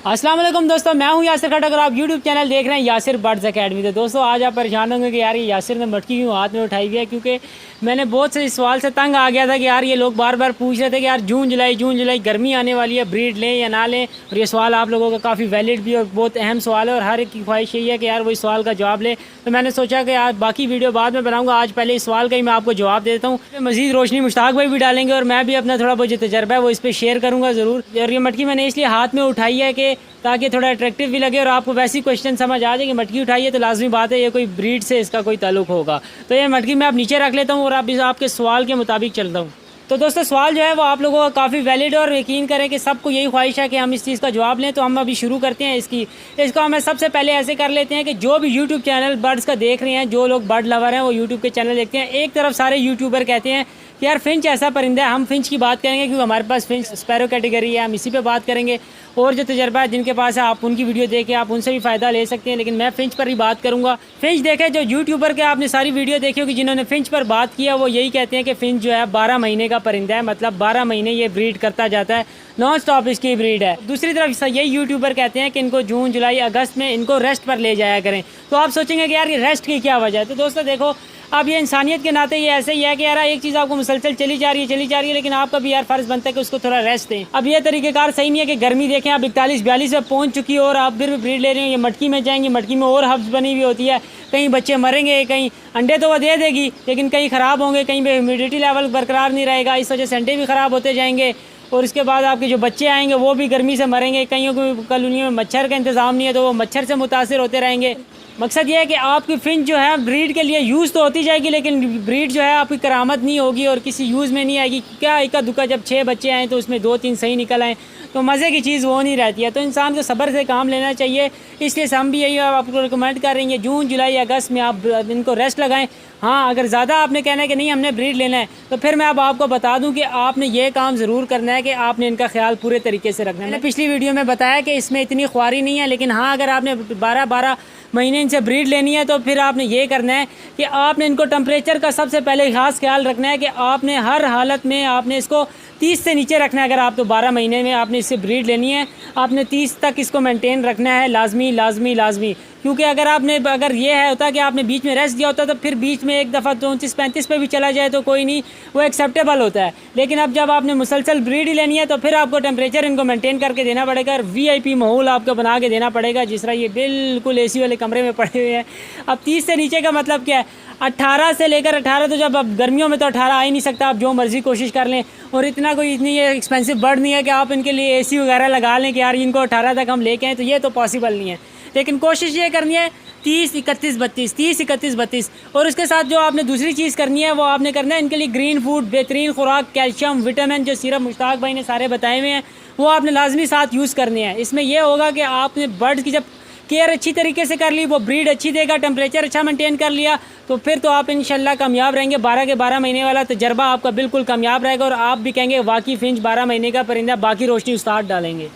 अस्सलाम वालेकुम दोस्तों, मैं हूं यासिर खट। अगर आप YouTube चैनल देख रहे हैं यासिर बर्ड्स एकेडमी, तो दोस्तों आज आप परेशान होंगे कि यार ये यासिर ने मटकी क्यों हाथ में उठाई हुई है। क्योंकि मैंने बहुत से सवाल से तंग आ गया था कि यार ये लोग बार बार पूछ रहे थे कि यार जून जुलाई गर्मी आने वाली है, ब्रीड लें या ना लें। और ये सवाल आप लोगों का काफ़ी वैलिड भी और बहुत अहम सवाल है और हर एक की ख्वाहिश यही है कि यार वही सवाल का जवाब ले। तो मैंने सोचा कि यार बाकी वीडियो बाद में बनाऊँगा, आज पहले इस सवाल का ही मैं आपको जवाब दे देता हूँ। मज़ीद रोशनी मुश्ताक भाई भी डालेंगे और मैं भी अपना थोड़ा बहुत जो तजर्बा है वो इस पर शेयर करूँगा ज़रूर। और ये मटकी मैंने इसलिए हाथ में उठाई है कि ताकि थोड़ा अट्रैक्टिव भी लगे और आपको वैसी क्वेश्चन समझ आ जाए कि मटकी उठाइए तो लाजमी बात है ये कोई ब्रीड से इसका कोई ताल्लुक होगा। तो ये मटकी मैं अब नीचे रख लेता हूँ और आप आपके सवाल के मुताबिक चलता हूँ। तो दोस्तों सवाल जो है वो आप लोगों का काफ़ी वैलिड और यकीन करें कि सबको यही ख्वाहिश है कि हम इस चीज़ का जवाब लें। तो हम अभी शुरू करते हैं इसको हम सबसे पहले ऐसे कर लेते हैं कि जो भी यूट्यूब चैनल बर्ड्स का देख रहे हैं, जो लोग बर्ड लवर हैं वो यूट्यूब के चैनल देखते हैं। एक तरफ सारे यूट्यूबर कहते हैं कि यार फिंच ऐसा परिंदा है, हम फिंच की बात करेंगे क्योंकि हमारे पास फिंच स्पैरो कैटेगरी है, हम इसी पे बात करेंगे। और जो तजर्बा है जिनके पास है आप उनकी वीडियो देखें, आप उनसे भी फ़ायदा ले सकते हैं, लेकिन मैं फिंच पर ही बात करूंगा। फिंच देखें, जो यूट्यूबर के आपने सारी वीडियो देखी होगी जिन्होंने फिंच पर बात किया वो यही कहते हैं कि फिंच जो है 12 महीने का परिंदा है, मतलब 12 महीने ये ब्रीड करता जाता है, नॉन स्टॉप इसकी ब्रीड है। दूसरी तरफ यही यूट्यूबर कहते हैं कि इनको जून जुलाई अगस्त में इनको रेस्ट पर ले जाया करें। तो आप सोचेंगे कि यार ये रेस्ट की क्या वजह है। तो दोस्तों देखो, अब ये इंसानियत के नाते ये ऐसे ही है कि यार एक चीज़ आपको मुसलसल चली जा रही है, लेकिन आपका भी यार फ़र्ज़ बनता है कि उसको थोड़ा रेस्ट दें। अब ये तरीक़ेकार सही नहीं है कि गर्मी देखें आप 41-42 पे पहुंच चुकी है और आप फिर भी ब्रीड ले रहे हैं। ये मटकी में जाएंगी, मटकी में और हब्स बनी हुई होती है, कहीं बच्चे मरेंगे, कहीं अंडे तो वो दे देगी लेकिन कहीं ख़राब होंगे, कहीं पे ह्यूमिडिटी लेवल बरकरार नहीं रहेगा, इस वजह से अंडे भी ख़राब होते जाएंगे। और इसके बाद आपके जो बच्चे आएंगे वो भी गर्मी से मरेंगे। कईयों को कॉलोनियों में मच्छर का इंतज़ाम नहीं है तो वो मच्छर से मुतासिर होते रहेंगे। मकसद ये है कि आपकी फिंच जो है ब्रीड के लिए यूज़ तो होती जाएगी लेकिन ब्रीड जो है आपकी करामत नहीं होगी और किसी यूज़ में नहीं आएगी। क्या इक्का दुक्का जब 6 बच्चे आएँ तो उसमें 2-3 सही निकल आएँ तो मज़े की चीज़ वो नहीं रहती है। तो इंसान को सब्र से काम लेना चाहिए। इसलिए हम भी यही आपको रिकमेंड कर रही हैं जून जुलाई अगस्त में आप इनको रेस्ट लगाएं। हाँ, अगर ज़्यादा आपने कहना है कि नहीं हमने ब्रीड लेना है तो फिर मैं अब आपको बता दूं कि आपने ये काम ज़रूर करना है कि आपने इनका ख्याल पूरे तरीके से रखना है। मैंने पिछली वीडियो में बताया कि इसमें इतनी ख्वारी नहीं है, लेकिन हाँ अगर आपने 12-12 महीने इनसे ब्रीड लेनी है तो फिर आपने ये करना है कि आपने इनको टेम्परेचर का सबसे पहले खास ख्याल रखना है कि आपने हर हालत में आपने इसको 30 से नीचे रखना है। अगर आप तो 12 महीने में आपने इससे ब्रीड लेनी है आपने 30 तक इसको मेंटेन रखना है, लाजमी। क्योंकि अगर ये है होता कि आपने बीच में रेस्ट दिया होता तो फिर बीच में एक दफ़ा 34-35 पे भी चला जाए तो कोई नहीं, वो एक्सेप्टेबल होता है। लेकिन अब जब आपने मुसलसल ब्रीड ही लेनी है तो फिर आपको टेम्परेचर इनको मेंटेन करके देना पड़ेगा और VIP माहौल आपको बना के देना पड़ेगा, जिस तरह ये बिल्कुल AC वाले कमरे में पड़े हुए हैं। अब 30 से नीचे का मतलब क्या है, 18 से लेकर 18, तो जब अब गर्मियों में तो 18 आ ही नहीं सकता, आप जो मर्ज़ी कोशिश कर लें। और इतनी एक्सपेंसिव बर्ड नहीं है कि आप इनके लिए AC वगैरह लगा लें कि यार इनको 18 तक हम लेके आएँ, तो ये तो पॉसिबल नहीं है। लेकिन कोशिश ये करनी है 30, 31, 32। और उसके साथ जो आपने दूसरी चीज़ करनी है वो आपने करना है इनके लिए ग्रीन फूड, बेहतरीन खुराक, कैल्शियम, विटामिन, जो सिर्फ मुश्ताक भाई ने सारे बताए हुए हैं वो आपने लाजमी साथ यूज़ करने हैं। इसमें यह होगा कि आपने बर्ड्स की जब केयर अच्छी तरीके से कर ली, वो ब्रीड अच्छी देगा, टेम्परेचर अच्छा मेंटेन कर लिया, तो फिर तो आप इंशाल्लाह कामयाब रहेंगे। 12 के 12 महीने वाला तजर्बा आपका बिल्कुल कामयाब रहेगा और आप भी कहेंगे वाकई फिंच 12 महीने का परिंदा। बाकी रोशनी उस्ताद डालेंगे।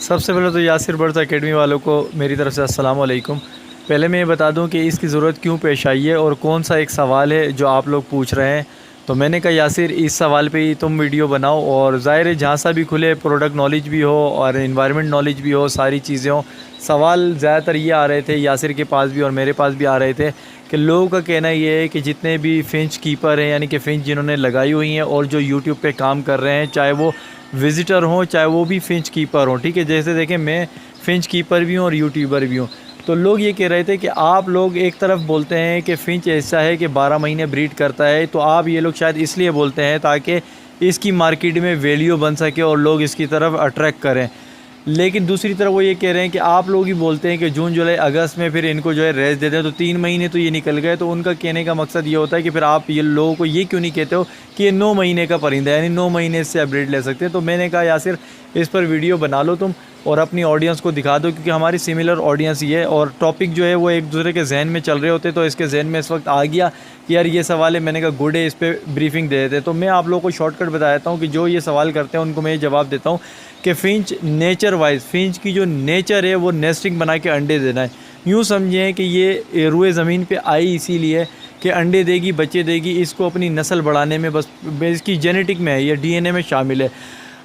सबसे पहले तो यासिर बर्ड्स एकेडमी वालों को मेरी तरफ से अस्सलाम वालेकुम। पहले मैं ये बता दूं कि इसकी ज़रूरत क्यों पेश आई है और कौन सा एक सवाल है जो आप लोग पूछ रहे हैं। तो मैंने कहा यासिर इस सवाल पे ही तुम वीडियो बनाओ और ज़ाहिर है जहाँ सा भी खुले प्रोडक्ट नॉलेज भी हो और इन्वायरमेंट नॉलेज भी हो, सारी चीज़ें हो। सवाल ज़्यादातर ये आ रहे थे यासिर के पास भी और मेरे पास भी आ रहे थे कि लोगों का कहना ये है कि जितने भी फिंच कीपर हैं यानी कि फिंच जिन्होंने लगाई हुई हैं और जो यूट्यूब पे काम कर रहे हैं, चाहे वो विज़िटर हों चाहे वो भी फिंच कीपर हों, ठीक है। जैसे देखें मैं फिंच कीपर भी हूँ और यूट्यूबर भी हूँ। तो लोग ये कह रहे थे कि आप लोग एक तरफ बोलते हैं कि फिंच ऐसा है कि 12 महीने ब्रीड करता है, तो आप ये लोग शायद इसलिए बोलते हैं ताकि इसकी मार्केट में वैल्यू बन सके और लोग इसकी तरफ अट्रैक्ट करें। लेकिन दूसरी तरफ वो ये कह रहे हैं कि आप लोग ही बोलते हैं कि जून जुलाई अगस्त में फिर इनको जो है रेस्ट देते हैं, तो 3 महीने तो ये निकल गए। तो उनका कहने का मकसद ये होता है कि फिर आप ये लोगों को ये क्यों नहीं कहते हो कि ये 9 महीने का परिंदा है, यानी 9 महीने से आप ब्रीड ले सकते हैं। तो मैंने कहा यासिर इस पर वीडियो बना लो तुम और अपनी ऑडियंस को दिखा दो, क्योंकि हमारी सिमिलर ऑडियंस ये है और टॉपिक जो है वो एक दूसरे के जहन में चल रहे होते। तो इसके जहन में इस वक्त आ गया कि यार ये सवाल है, मैंने कहा गुड है, इस पर ब्रीफिंग दे देते। तो मैं आप लोगों को शॉर्टकट बता देता हूँ कि जो ये सवाल करते हैं उनको मैं ये जवाब देता हूँ कि फिंच नेचर वाइज, फिंच की जो नेचर है वो नेस्टिंग बना के अंडे देना है। यूँ समझें कि ये रुए ज़मीन पे आई इसीलिए कि अंडे देगी, बच्चे देगी, इसको अपनी नस्ल बढ़ाने में बस इसकी जेनेटिक में है, ये DNA में शामिल है।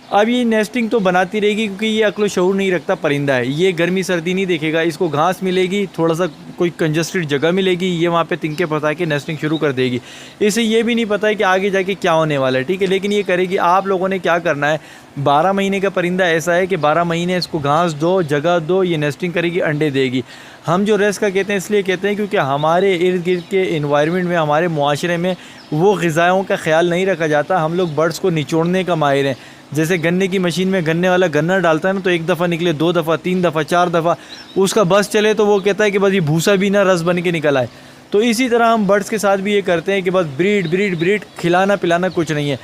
अब ये नेस्टिंग तो बनाती रहेगी क्योंकि ये अक्लो शऊर नहीं रखता परिंदा है। ये गर्मी सर्दी नहीं देखेगा, इसको घास मिलेगी, थोड़ा सा कोई कंजस्टेड जगह मिलेगी, ये वहाँ पे तिनके फंसा के नेस्टिंग शुरू कर देगी। इसे ये भी नहीं पता है कि आगे जाके क्या होने वाला है, ठीक है, लेकिन ये करेगी। आप लोगों ने क्या करना है, 12 महीने का परिंदा ऐसा है कि 12 महीने इसको घास दो, जगह दो, ये नेस्टिंग करेगी, अंडे देगी। हम जो रेस्ट का कहते हैं इसलिए कहते हैं क्योंकि हमारे इर्द गिर्द के इन्वायरमेंट में, हमारे मुआशरे में वो ग़िज़ाओं का ख्याल नहीं रखा जाता। हम लोग बर्ड्स को निचोड़ने का माहिर हैं। जैसे गन्ने की मशीन में गन्ने वाला गन्ना डालता है ना, तो एक दफ़ा निकले, 2 दफ़ा, 3 दफ़ा, 4 दफ़ा, उसका बस चले तो वो कहता है कि बस ये भूसा भी ना रस बन के निकल आए। तो इसी तरह हम बर्ड्स के साथ भी ये करते हैं कि बस ब्रीड ब्रीड ब्रीड, खिलाना पिलाना कुछ नहीं है।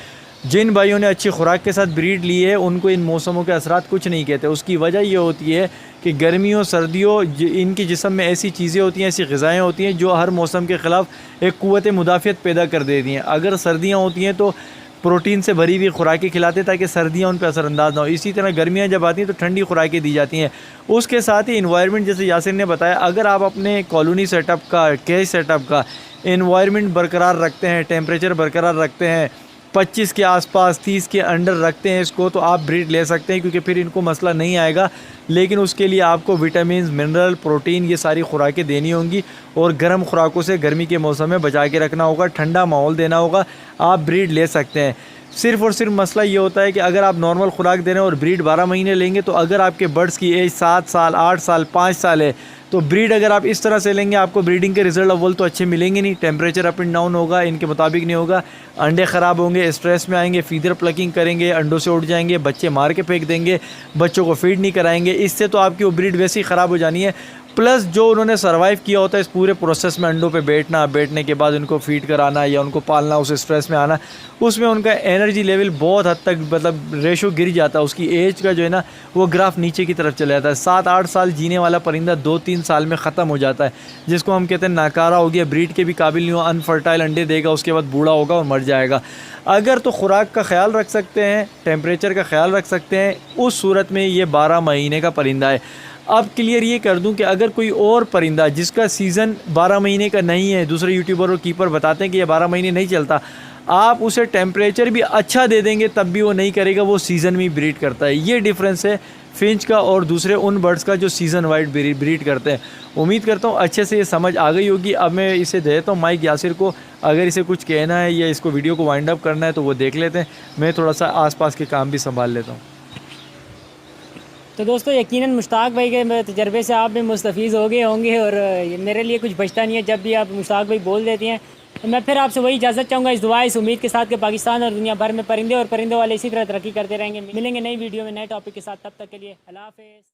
जिन भाइयों ने अच्छी खुराक के साथ ब्रीड ली है उनको इन मौसमों के असरात कुछ नहीं कहते। उसकी वजह ये होती है कि गर्मियों सर्दियों इनके जिस्म में ऐसी चीज़ें होती हैं, ऐसी ग़िज़ाएँ होती हैं जो हर मौसम के ख़िलाफ़ एक क़ुव्वत मुदाफ़ियत पैदा कर देती हैं। अगर सर्दियाँ होती हैं तो प्रोटीन से भरी हुई खुराकें खिलाते ताकि सर्दियाँ उन पर असरअंदाज ना हो। इसी तरह गर्मियाँ जब आती हैं तो ठंडी खुराकें दी जाती हैं। उसके साथ ही इन्वायरमेंट, जैसे यासिर ने बताया, अगर आप अपने कॉलोनी सेटअप का, केज सेटअप का इन्वायरमेंट बरकरार रखते हैं, टेम्परेचर बरकरार रखते हैं, 25 के आसपास, 30 के अंडर रखते हैं इसको, तो आप ब्रीड ले सकते हैं क्योंकि फिर इनको मसला नहीं आएगा। लेकिन उसके लिए आपको विटामिन, मिनरल, प्रोटीन, ये सारी खुराकें देनी होंगी और गर्म खुराकों से गर्मी के मौसम में बचा के रखना होगा, ठंडा माहौल देना होगा, आप ब्रीड ले सकते हैं। सिर्फ़ और सिर्फ मसला ये होता है कि अगर आप नॉर्मल खुराक दे रहे हैं और ब्रीड 12 महीने लेंगे, तो अगर आपके बर्ड्स की एज 7 साल, 8 साल, 5 साल है, तो ब्रीड अगर आप इस तरह से लेंगे आपको ब्रीडिंग के रिज़ल्ट अव्वल तो अच्छे मिलेंगे नहीं। टेम्परेचर अप एंड डाउन होगा, इनके मुताबिक नहीं होगा, अंडे ख़राब होंगे, स्ट्रेस में आएंगे, फीडर प्लकिंग करेंगे, अंडों से उठ जाएंगे, बच्चे मार के फेंक देंगे, बच्चों को फीड नहीं कराएंगे। इससे तो आपकी वो ब्रीड वैसे ही ख़राब हो जानी है। प्लस जो उन्होंने सर्वाइव किया होता है इस पूरे प्रोसेस में, अंडों पे बैठने के बाद उनको फीड कराना या उनको पालना, उस स्ट्रेस में आना, उसमें उनका एनर्जी लेवल बहुत हद तक, मतलब रेशो गिर जाता है। उसकी एज का जो है ना वो ग्राफ नीचे की तरफ चला जाता है। 7-8 साल जीने वाला परिंदा 2-3 साल में ख़त्म हो जाता है, जिसको हम कहते हैं नाकारा हो गया, ब्रीड के भी काबिल नहीं हो, अनफर्टाइल अंडे देगा, उसके बाद बूढ़ा होगा और मर जाएगा। अगर तो खुराक का ख्याल रख सकते हैं, टेम्परेचर का ख्याल रख सकते हैं, उस सूरत में ये 12 महीने का परिंदा है। अब क्लियर ये कर दूं कि अगर कोई और परिंदा जिसका सीज़न 12 महीने का नहीं है, दूसरे यूट्यूबर और कीपर बताते हैं कि ये 12 महीने नहीं चलता, आप उसे टेम्परेचर भी अच्छा दे देंगे तब भी वो नहीं करेगा, वो सीज़न में ब्रीड करता है। ये डिफरेंस है फिंच का और दूसरे उन बर्ड्स का जो सीज़न वाइड ब्रीड करते हैं। उम्मीद करता हूँ अच्छे से ये समझ आ गई होगी। अब मैं इसे देता हूँ माइक यासिर को, अगर इसे कुछ कहना है या इसको वीडियो को वाइंड अप करना है तो वो देख लेते हैं। मैं थोड़ा सा आसपास के काम भी संभाल लेता हूँ। तो दोस्तों यकीनन मुश्ताक भाई के तजर्बे से आप भी मुस्तफ़ीज़ हो गए होंगे और मेरे लिए कुछ बचता नहीं है। जब भी आप मुश्ताक भाई बोल देती हैं तो मैं फिर आपसे वही इजाज़त चाहूँगा, इस दुआ इस उम्मीद के साथ कि पाकिस्तान और दुनिया भर में परिंदे और परिंदे वाले इसी तरह तरक्की करते रहेंगे। मिलेंगे नई वीडियो में नए टॉपिक के साथ, तब तक के लिए अल्लाह हाफ़िज़।